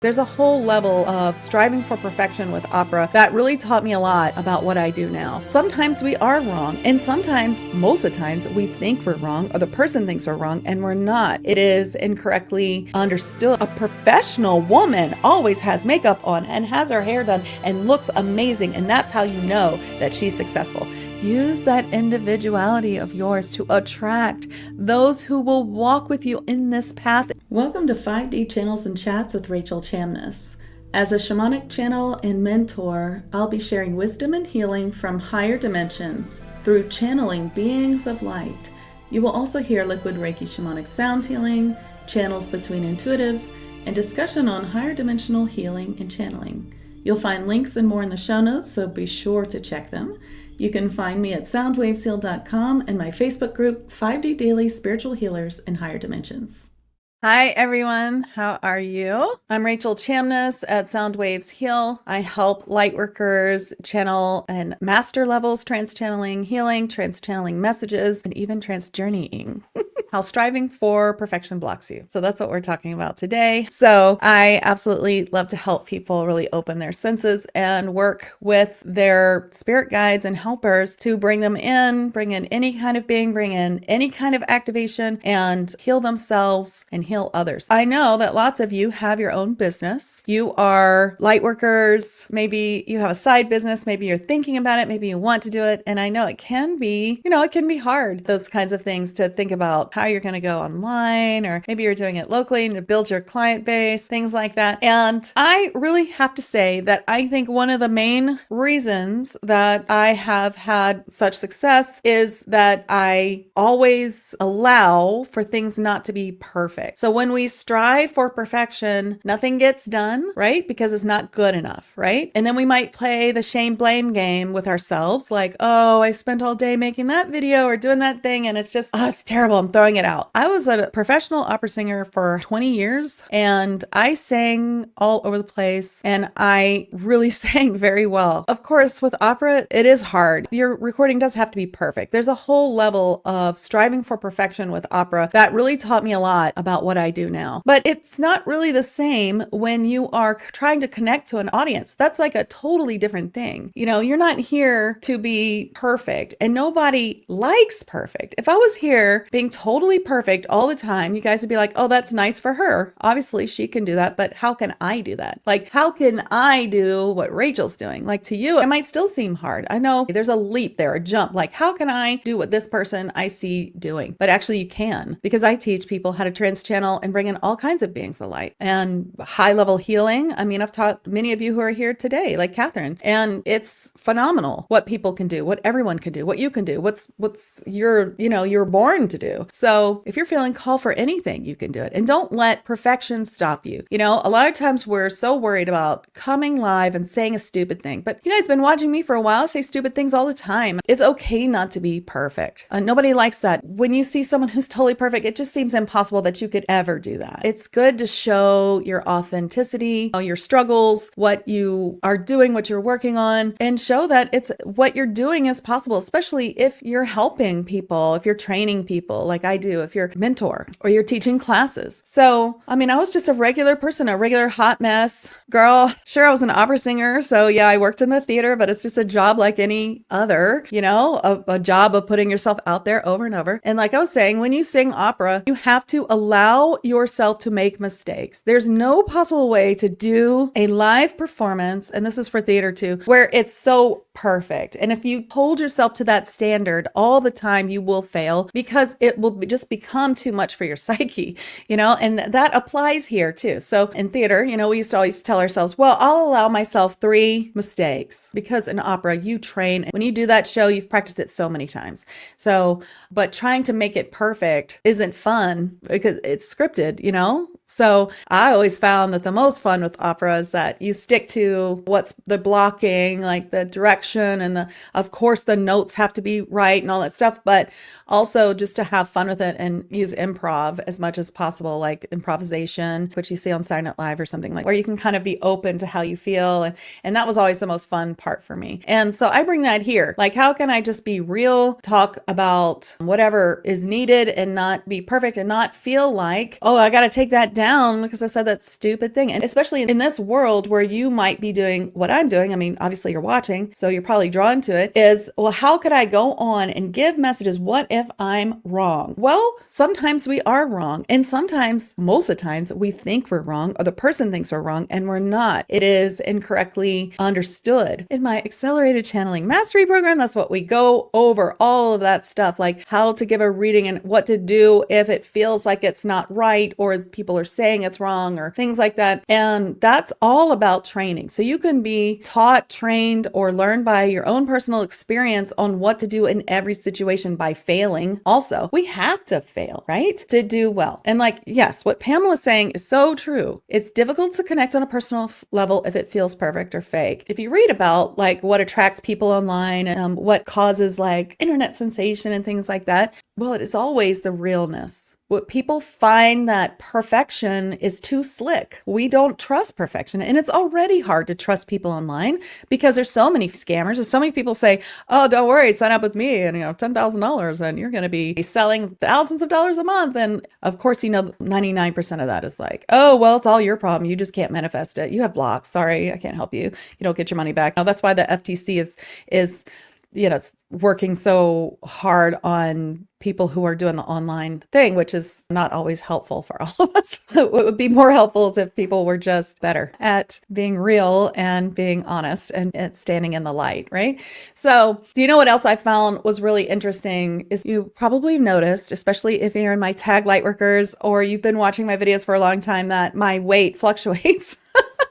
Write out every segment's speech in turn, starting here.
There's a whole level of striving for perfection with opera that really taught me a lot about what I do now. Sometimes we are wrong, and sometimes, most of the times, we think we're wrong, or the person thinks we're wrong, and we're not. It is incorrectly understood. A professional woman always has makeup on and has her hair done and looks amazing, and that's how you know that she's successful. Use that individuality of yours to attract those who will walk with you in this path. Welcome to 5D Channels and Chats with Rachel Chamness. As a shamanic channel and mentor, I'll be sharing wisdom and healing from higher dimensions through channeling beings of light. You will also hear liquid Reiki shamanic sound healing, channels between intuitives, and discussion on higher dimensional healing and channeling. You'll find links and more in the show notes, so be sure to check them. You can find me at soundwavesheal.com and my Facebook group, 5D Daily Spiritual Healers in Higher Dimensions. Hi, everyone. How are you? I'm Rachel Chamness at Soundwaves Heal. I help lightworkers channel and master levels, trans-channeling healing, trans-channeling messages, and even trans-journeying. How striving for perfection blocks you. So that's what we're talking about today. So I absolutely love to help people really open their senses and work with their spirit guides and helpers to bring them in, bring in any kind of being, bring in any kind of activation, and heal themselves and heal others. I know that lots of you have your own business. You are light workers. Maybe you have a side business. Maybe you're thinking about it. Maybe you want to do it. And I know it can be, it can be hard, those kinds of things, to think about how you're going to go online, or maybe you're doing it locally and to build your client base, things like that. And I really have to say that I think one of the main reasons that I have had such success is that I always allow for things not to be perfect. So when we strive for perfection, nothing gets done, right? Because it's not good enough, right? And then we might play the shame blame game with ourselves, like, oh, I spent all day making that video or doing that thing, and it's just, it's terrible. I'm throwing it out. I was a professional opera singer for 20 years, and I sang all over the place, and I really sang very well. Of course, with opera, it is hard. Your recording does have to be perfect. There's a whole level of striving for perfection with opera that really taught me a lot about what I do now. But it's not really the same when you are trying to connect to an audience. That's like a totally different thing. You're not here to be perfect, and nobody likes perfect. If I was here being totally perfect all the time, you guys would be like, oh, that's nice for her. Obviously, she can do that, but how can I do that? Like, how can I do what Rachel's doing? Like, to you, it might still seem hard. I know there's a leap there, a jump. Like, how can I do what this person I see doing? But actually, you can, because I teach people how to trans-channel and bring in all kinds of beings of light and high-level healing. I mean, I've taught many of you who are here today, like Catherine, and it's phenomenal what people can do, what everyone can do, what you can do, what's you're born to do. So if you're feeling called for anything, you can do it. And don't let perfection stop you. A lot of times we're so worried about coming live and saying a stupid thing, but you guys have been watching me for a while. I say stupid things all the time. It's okay not to be perfect. Nobody likes that. When you see someone who's totally perfect, it just seems impossible that you could ever do that. It's good to show your authenticity, your struggles, what you are doing, what you're working on, and show that it's what you're doing is possible, especially if you're helping people, if you're training people like I do, if you're a mentor or you're teaching classes. So, I was just a regular person, a regular hot mess girl. Sure, I was an opera singer. So yeah, I worked in the theater, but it's just a job like any other, a job of putting yourself out there over and over. And like I was saying, when you sing opera, you have to allow yourself to make mistakes. There's no possible way to do a live performance, and this is for theater too, where it's so perfect. And if you hold yourself to that standard all the time, you will fail, because it will just become too much for your psyche, and that applies here too. So in theater, we used to always tell ourselves, well, I'll allow myself 3 mistakes, because in opera, you train. When you do that show, you've practiced it so many times. So, but trying to make it perfect isn't fun because it's scripted, So I always found that the most fun with opera is that you stick to what's the blocking, like the direction, and of course the notes have to be right and all that stuff, but also just to have fun with it and use improv as much as possible, like improvisation, which you see on Silent Live or something, like where you can kind of be open to how you feel. And that was always the most fun part for me. And so I bring that here. Like, how can I just be real, talk about whatever is needed and not be perfect, and not feel like, oh, I got to take that down down because I said that stupid thing. And especially in this world where you might be doing what I'm doing, I mean, obviously you're watching, so you're probably drawn to it, is, well, how could I go on and give messages? What if I'm wrong? Well, sometimes we are wrong. And sometimes, most of the times, we think we're wrong, or the person thinks we're wrong, and we're not. It is incorrectly understood. In my accelerated channeling mastery program, that's what we go over, all of that stuff, like how to give a reading and what to do if it feels like it's not right, or people are saying it's wrong, or things like that. And that's all about training. So you can be taught, trained, or learn by your own personal experience on what to do in every situation by failing. Also, we have to fail, right? To do well. And like, yes, what Pamela's saying is so true. It's difficult to connect on a personal level if it feels perfect or fake. If you read about like what attracts people online, what causes like internet sensation and things like that, well, it is always the realness. What people find that perfection is too slick. We don't trust perfection. And it's already hard to trust people online because there's so many scammers. There's so many people say, oh, don't worry, sign up with me and $10,000 and you're going to be selling thousands of dollars a month. And of course, 99% of that is like, oh, well, it's all your problem. You just can't manifest it. You have blocks. Sorry, I can't help you. You don't get your money back. Now, that's why the FTC is it's working so hard on people who are doing the online thing, which is not always helpful for all of us. What would be more helpful is if people were just better at being real and being honest and standing in the light, right? So do you know what else I found was really interesting is you probably noticed, especially if you're in my tag lightworkers or you've been watching my videos for a long time, that my weight fluctuates.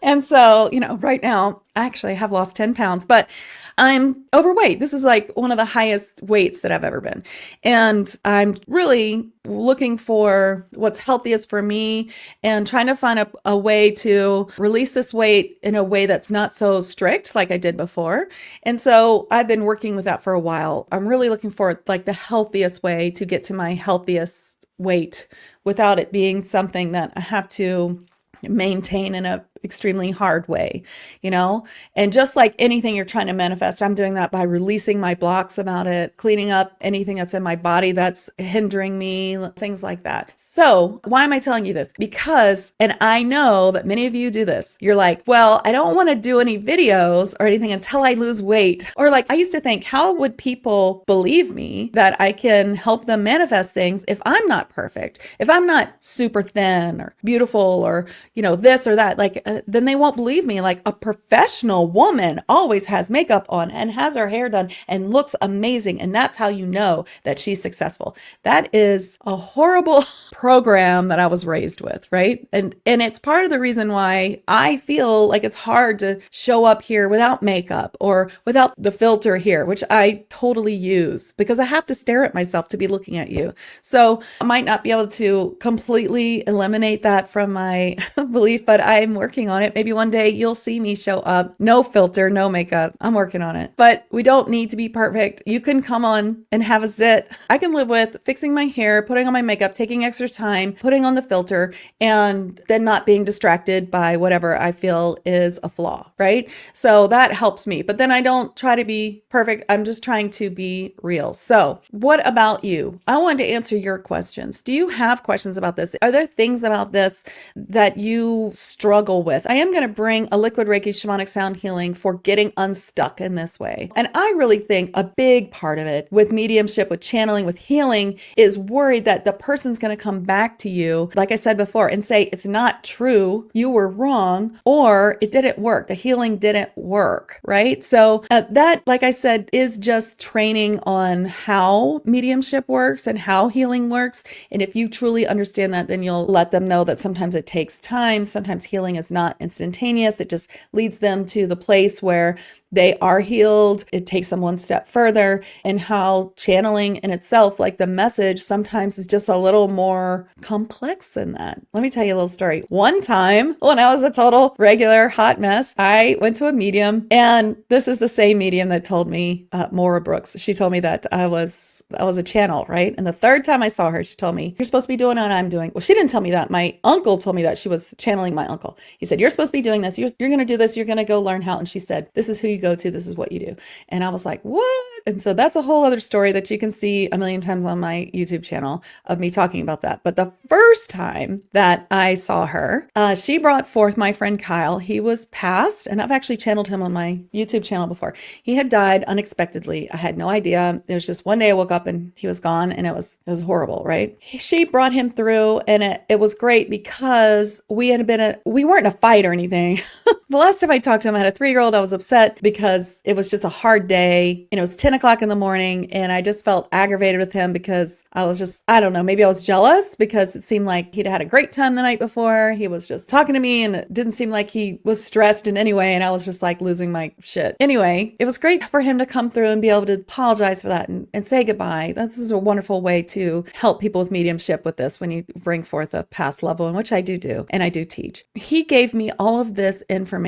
And so, right now, actually I have lost 10 pounds, but I'm overweight. This is like one of the highest weights that I've ever been. And I'm really looking for what's healthiest for me and trying to find a way to release this weight in a way that's not so strict like I did before. And so I've been working with that for a while. I'm really looking for like the healthiest way to get to my healthiest weight without it being something that I have to maintain in a extremely hard way, and just like anything you're trying to manifest, I'm doing that by releasing my blocks about it, cleaning up anything that's in my body that's hindering me, things like that. So why am I telling you this? Because, and I know that many of you do this, you're like, well, I don't want to do any videos or anything until I lose weight. Or like, I used to think, how would people believe me that I can help them manifest things if I'm not perfect, if I'm not super thin or beautiful or, this or that, like, then they won't believe me. Like a professional woman always has makeup on and has her hair done and looks amazing. And that's how you know that she's successful. That is a horrible program that I was raised with, right? And it's part of the reason why I feel like it's hard to show up here without makeup or without the filter here, which I totally use because I have to stare at myself to be looking at you. So I might not be able to completely eliminate that from my belief, but I'm working on it. Maybe one day you'll see me show up, no filter, no makeup. I'm working on it. But we don't need to be perfect. You can come on and have a zit. I can live with fixing my hair, putting on my makeup, taking extra time, putting on the filter, and then not being distracted by whatever I feel is a flaw, right? So that helps me. But then I don't try to be perfect. I'm just trying to be real. So what about you? I wanted to answer your questions. Do you have questions about this? Are there things about this that you struggle with? I am going to bring a liquid Reiki shamanic sound healing for getting unstuck in this way. And I really think a big part of it with mediumship, with channeling, with healing is worried that the person's going to come back to you, like I said before, and say, it's not true, you were wrong, or it didn't work, the healing didn't work, right? So that, like I said, is just training on how mediumship works and how healing works. And if you truly understand that, then you'll let them know that sometimes it takes time. Sometimes healing is not instantaneous. It just leads them to the place where they are healed. It takes them one step further, and how channeling in itself, like the message, sometimes is just a little more complex than that. Let me tell you a little story. One time when I was a total regular hot mess, I went to a medium, and this is the same medium that told me, Maura Brooks. She told me that I was a channel, right? And the third time I saw her, she told me, you're supposed to be doing what I'm doing. Well, she didn't tell me that. My uncle told me that. She was channeling my uncle. He said, you're supposed to be doing this. You're going to do this. You're going to go learn how. And she said, this is who you go to. This is what you do. And I was like, what? And so that's a whole other story that you can see a million times on my YouTube channel of me talking about that. But the first time that I saw her, she brought forth my friend Kyle. He was passed, and I've actually channeled him on my YouTube channel before. He had died unexpectedly. I had no idea. It was just one day I woke up and he was gone, and it was horrible, right? She brought him through, and it was great because we weren't in a fight or anything. The last time I talked to him, I had a 3-year-old. I was upset because it was just a hard day, and it was 10 o'clock in the morning, and I just felt aggravated with him because I was just, I don't know, maybe I was jealous because it seemed like he'd had a great time the night before. He was just talking to me, and it didn't seem like he was stressed in any way, and I was just like losing my shit. Anyway, it was great for him to come through and be able to apologize for that and say goodbye. This is a wonderful way to help people with mediumship with this when you bring forth a past level, in which I do, and I do teach. He gave me all of this information.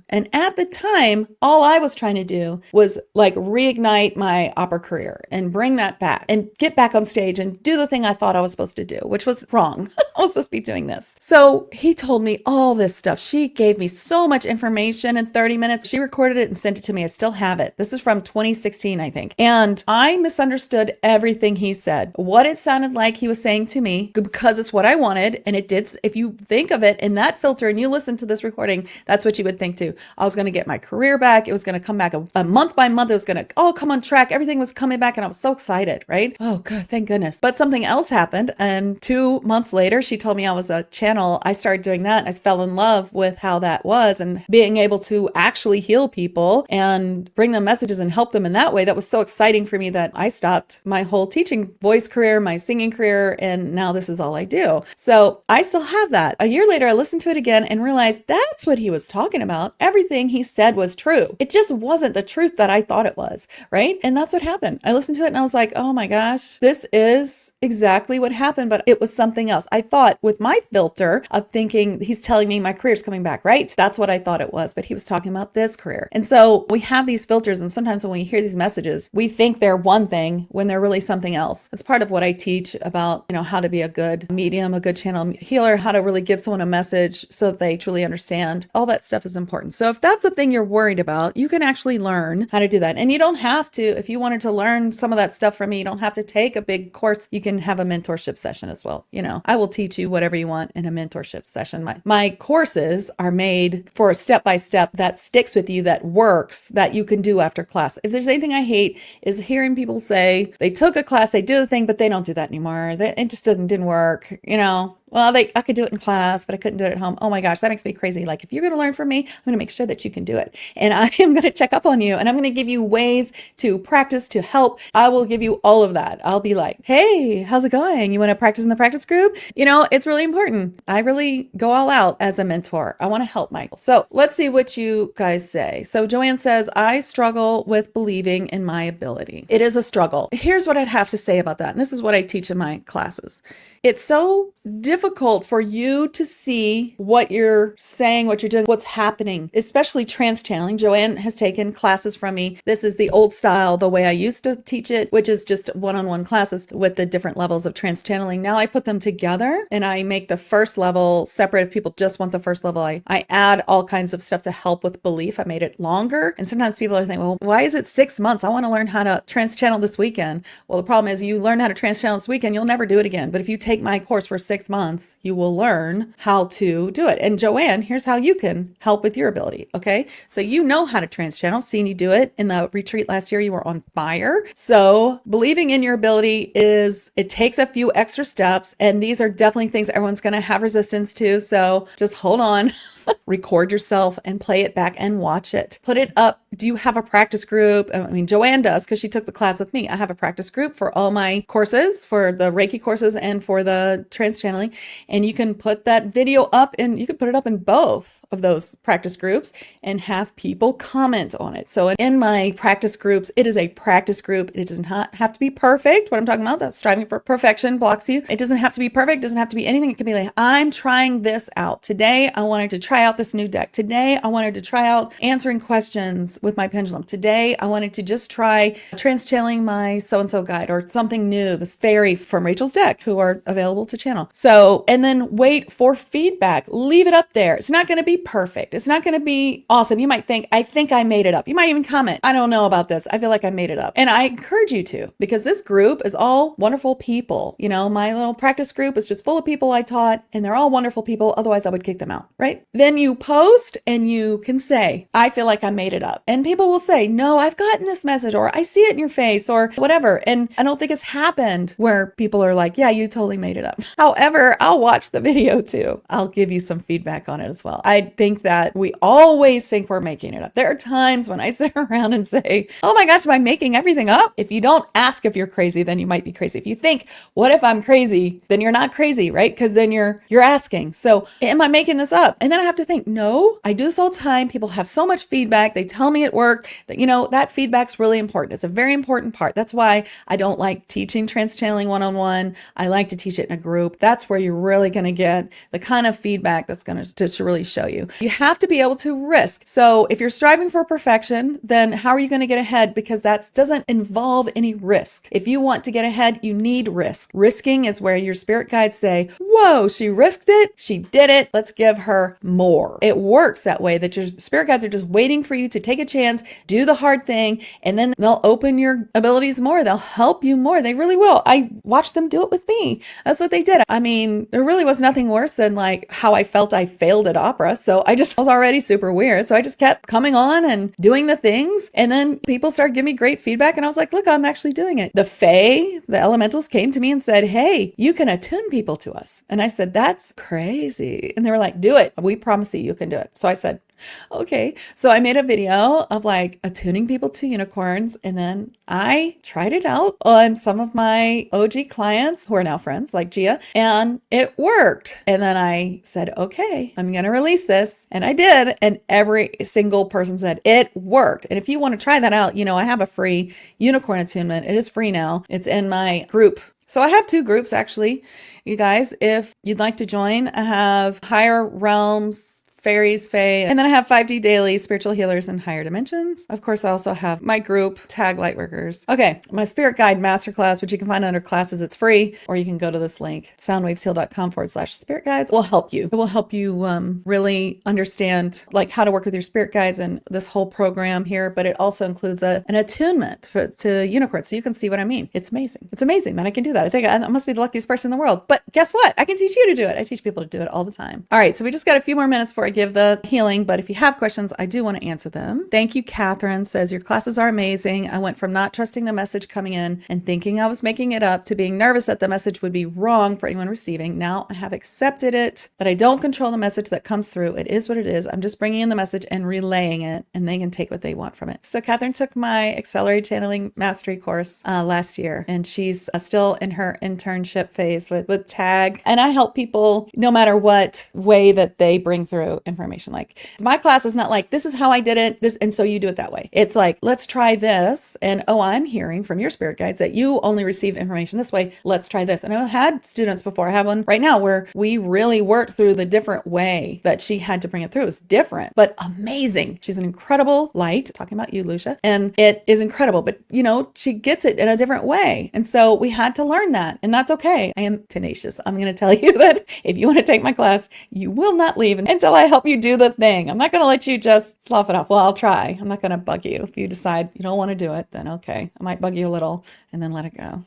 And at the time, all I was trying to do was like reignite my opera career and bring that back and get back on stage and do the thing I thought I was supposed to do, which was wrong. I was supposed to be doing this. So he told me all this stuff. She gave me so much information in 30 minutes. She recorded it and sent it to me. I still have it. This is from 2016, I think. And I misunderstood everything he said. What it sounded like he was saying to me, because it's what I wanted. And it did. If you think of it in that filter and you listen to this recording, that's what you would think too. I was going to get my career back. It was going to come back a month by month. It was going to all come on track. Everything was coming back, and I was so excited, right? Oh, good. Thank goodness. But something else happened. And 2 months later, she told me I was a channel. I started doing that, and I fell in love with how that was and being able to actually heal people and bring them messages and help them in that way. That was so exciting for me that I stopped my whole teaching voice career, my singing career, and now this is all I do. So I still have that. A year later, I listened to it again and realized that's what he was talking about. Everything he said was true. It just wasn't the truth that I thought it was, right? And that's what happened. I listened to it and I was like, oh my gosh, this is exactly what happened, but it was something else. I thought with my filter of thinking he's telling me my career's coming back, right? That's what I thought it was, but he was talking about this career. And so we have these filters, and sometimes when we hear these messages, we think they're one thing when they're really something else. It's part of what I teach about, how to be a good medium, a good channel healer, how to really give someone a message so that they truly understand. All that stuff is important. So if that's the thing you're worried about, you can actually learn how to do that. And you don't have to, if you wanted to learn some of that stuff from me, you don't have to take a big course. You can have a mentorship session as well. I will teach you whatever you want in a mentorship session. My courses are made for a step-by-step that sticks with you, that works, that you can do after class. If there's anything I hate is hearing people say they took a class, they do the thing, but they don't do that anymore. It just didn't work, Well, I could do it in class, but I couldn't do it at home. Oh my gosh, that makes me crazy. Like, if you're going to learn from me, I'm going to make sure that you can do it. And I am going to check up on you, and I'm going to give you ways to practice, to help. I will give you all of that. I'll be like, hey, how's it going? You want to practice in the practice group? It's really important. I really go all out as a mentor. I want to help Michael. So let's see what you guys say. So Joanne says, I struggle with believing in my ability. It is a struggle. Here's what I'd have to say about that. And this is what I teach in my classes. It's so difficult for you to see what you're saying, what you're doing, what's happening, especially trance channeling. Joanne has taken classes from me. This is the old style, the way I used to teach it, which is just one-on-one classes with the different levels of trance channeling. Now I put them together and I make the first level separate. If people just want the first level, I add all kinds of stuff to help with belief. I made it longer. And sometimes people are thinking, well, why is it 6 months? I want to learn how to trance channel this weekend. Well, the problem is you learn how to trance channel this weekend, you'll never do it again. But if you take my course for 6 months, you will learn how to do it. And Joanne, here's how you can help with your ability. Okay. So you know how to trance channel. Seeing you do it in the retreat last year, you were on fire. So believing in your ability it takes a few extra steps. And these are definitely things everyone's going to have resistance to. So just hold on. Record yourself and play it back and watch it. Put it up. Do you have a practice group? I mean, Joanne does because she took the class with me. I have a practice group for all my courses, for the Reiki courses and for the trance channeling. And you can put that video up and you can put it up in both of those practice groups and have people comment on it. So in my practice groups, it is a practice group. It does not have to be perfect. What I'm talking about, that's striving for perfection blocks you. It doesn't have to be perfect. It doesn't have to be anything. It can be like, I'm trying this out. Today, I wanted to try out this new deck. Today, I wanted to try out answering questions with my pendulum. Today, I wanted to just try trance channeling my so-and-so guide or something new, this fairy from Rachel's deck, who are available to channel. So, and then wait for feedback. Leave it up there. It's not going to be perfect. It's not going to be awesome. You might think, I think I made it up. You might even comment, I don't know about this. I feel like I made it up. And I encourage you to, because this group is all wonderful people. You know, my little practice group is just full of people I taught, and they're all wonderful people. Otherwise, I would kick them out, right? Then you post and you can say, I feel like I made it up. And people will say, no, I've gotten this message, or I see it in your face, or whatever. And I don't think it's happened where people are like, yeah, you totally made it up. However, I'll watch the video too. I'll give you some feedback on it as well. I think that we always think we're making it up. There are times when I sit around and say, oh my gosh, am I making everything up? If you don't ask if you're crazy, then you might be crazy. If you think, what if I'm crazy? Then you're not crazy, right? Because then you're asking. So am I making this up? And then I have to think, no, I do this all the time. People have so much feedback. They tell me it worked. That, you know, that feedback's really important. It's a very important part. That's why I don't like teaching trans-channeling one-on-one. I like to teach it in a group. That's where you're really going to get the kind of feedback that's going to just really show you. You have to be able to risk. So if you're striving for perfection, then how are you going to get ahead? Because that doesn't involve any risk. If you want to get ahead, you need risk. Risking is where your spirit guides say, whoa, she risked it. She did it. Let's give her more. It works that way, that your spirit guides are just waiting for you to take a chance, do the hard thing, and then they'll open your abilities more. They'll help you more. They really will. I watched them do it with me. That's what they did. I mean, there really was nothing worse than like how I felt I failed at opera. So I was already super weird. So I just kept coming on and doing the things. And then people started giving me great feedback. And I was like, look, I'm actually doing it. The Fae, the elementals came to me and said, hey, you can attune people to us. And I said, that's crazy. And they were like, do it. We promise you can do it. So I said, okay. So I made a video of like attuning people to unicorns. And then I tried it out on some of my OG clients who are now friends like Gia, and it worked. And then I said, okay, I'm going to release this. And I did. And every single person said it worked. And if you want to try that out, you know, I have a free unicorn attunement. It is free now. It's in my group. So I have 2 groups actually. You guys, if you'd like to join, I have Higher Realms, Fairies, Fae, and then I have 5D Daily, Spiritual Healers, and Higher Dimensions. Of course, I also have my group, Tag Lightworkers. Okay, my Spirit Guide Masterclass, which you can find under classes, it's free, or you can go to this link, soundwavesheal.com/spirit guides. Will help you. It will help you really understand like how to work with your spirit guides and this whole program here, but it also includes an attunement to unicorns, so you can see what I mean. It's amazing. It's amazing that I can do that. I think I must be the luckiest person in the world, but guess what? I can teach you to do it. I teach people to do it all the time. All right, so we just got a few more minutes before I give the healing, but if you have questions, I do want to answer them. Thank you. Catherine says, your classes are amazing. I went from not trusting the message coming in and thinking I was making it up to being nervous that the message would be wrong for anyone receiving. Now I have accepted it, that I don't control the message that comes through. It is what it is. I'm just bringing in the message and relaying it, and they can take what they want from it. So Catherine took my Accelerated Channeling Mastery course last year, and she's still in her internship phase with TAG. And I help people no matter what way that they bring through information. Like my class is not like, this is how I did it, this, and so you do it that way. It's like, let's try this. And oh, I'm hearing from your spirit guides that you only receive information this way. Let's try this. And I've had students before. I have one right now where we really worked through the different way that she had to bring it through. It was different, but amazing. She's an incredible light, talking about you, Lucia, and it is incredible, but you know, she gets it in a different way. And so we had to learn that, and that's okay. I am tenacious. I'm going to tell you that if you want to take my class, you will not leave until I help you do the thing. I'm not going to let you just slough it off. Well, I'll try. I'm not going to bug you. If you decide you don't want to do it, then okay. I might bug you a little and then let it go.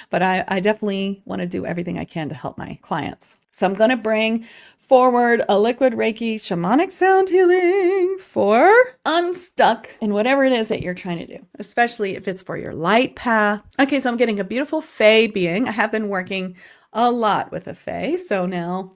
But I definitely want to do everything I can to help my clients. So I'm going to bring forward a liquid Reiki shamanic sound healing for Unstuck and whatever it is that you're trying to do, especially if it's for your light path. Okay, so I'm getting a beautiful Fae being. I have been working a lot with a Fae, so now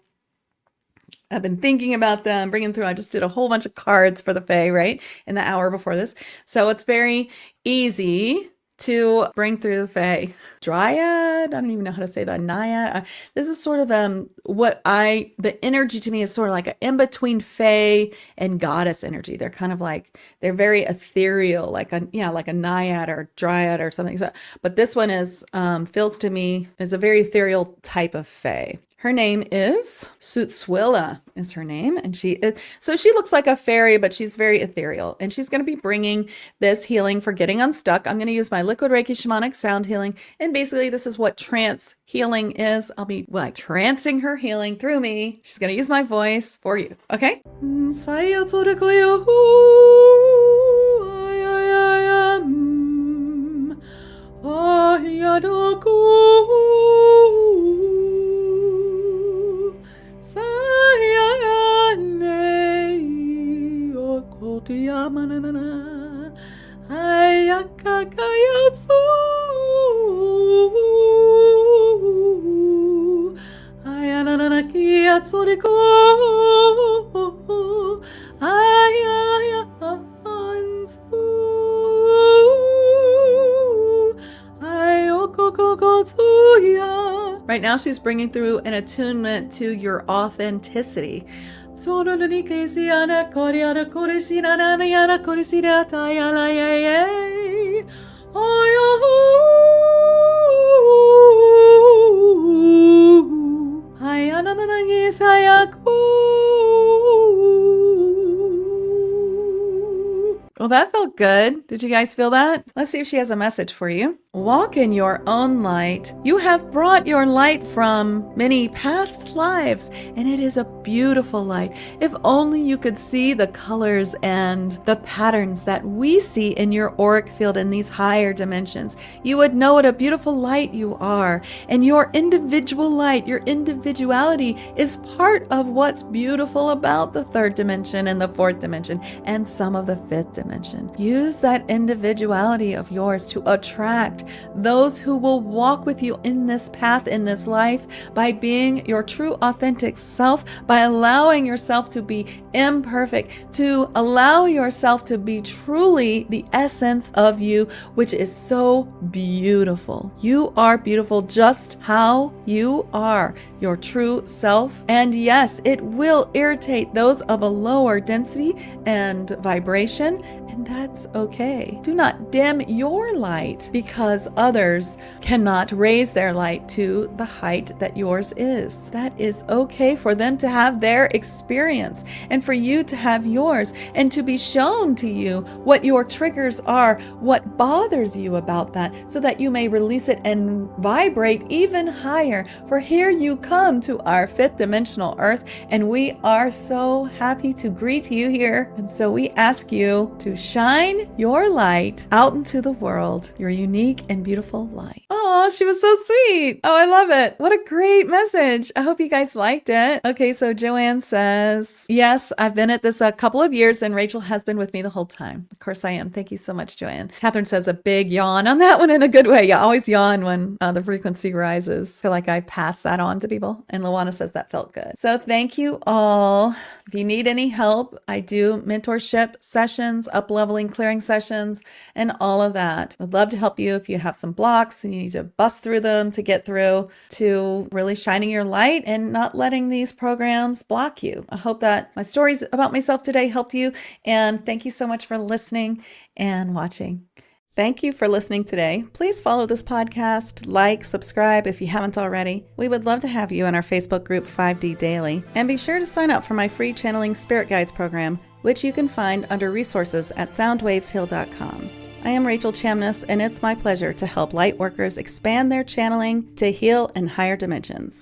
I've been thinking about them, bringing through. I just did a whole bunch of cards for the Fae, right, in the hour before this. So it's very easy to bring through the Fae. Dryad, I don't even know how to say that. Naiad. This is sort of the energy to me is sort of like an in-between Fae and goddess energy. They're kind of like, they're very ethereal, like a Naiad or Dryad or something. But this one is, feels to me, is a very ethereal type of Fae. Her name is Sutswilla is her name. And she looks like a fairy, but she's very ethereal. And she's going to be bringing this healing for getting unstuck. I'm going to use my liquid Reiki shamanic sound healing. And basically this is what trance healing is. I'll be like trancing her healing through me. She's going to use my voice for you. Okay? Right now she's bringing through an attunement to your authenticity. Well, that felt good. Did you guys feel that? Let's see if she has a message for you. Walk in your own light. You have brought your light from many past lives, and it is a beautiful light. If only you could see the colors and the patterns that we see in your auric field in these higher dimensions, you would know what a beautiful light you are. And your individual light, your individuality is part of what's beautiful about the third dimension and the fourth dimension and some of the fifth dimension. Use that individuality of yours to attract those who will walk with you in this path, in this life, by being your true authentic self, by allowing yourself to be imperfect, to allow yourself to be truly the essence of you, which is so beautiful. You are beautiful just how you are, your true self. And yes, it will irritate those of a lower density and vibration, and that's okay. Do not dim your light because others cannot raise their light to the height that yours is. That is okay for them to have their experience and for you to have yours, and to be shown to you what your triggers are, what bothers you about that, so that you may release it and vibrate even higher. For here you come to our fifth dimensional earth, and we are so happy to greet you here. And so we ask you to shine your light out into the world, your unique and beautiful light. Oh, she was so sweet. Oh, I love it. What a great message. I hope you guys liked it. Okay, so Joanne says, yes, I've been at this a couple of years, and Rachel has been with me the whole time. Of course I am. Thank you so much, Joanne. Catherine says a big yawn on that one in a good way. Yeah, always yawn when the frequency rises. I feel like I pass that on to people. And Luana says that felt good. So thank you all. If you need any help, I do mentorship sessions, up-leveling, clearing sessions, and all of that. I'd love to help you if you have some blocks and you need to bust through them to get through to really shining your light and not letting these programs block you. I hope that my stories about myself today helped you, and thank you so much for listening and watching. Thank you for listening today. Please follow this podcast, like, subscribe if you haven't already. We would love to have you in our Facebook group 5D Daily. And be sure to sign up for my free Channeling Spirit Guides program, which you can find under resources at soundwavesheal.com. I am Rachel Chamness, and it's my pleasure to help light workers expand their channeling to heal in higher dimensions.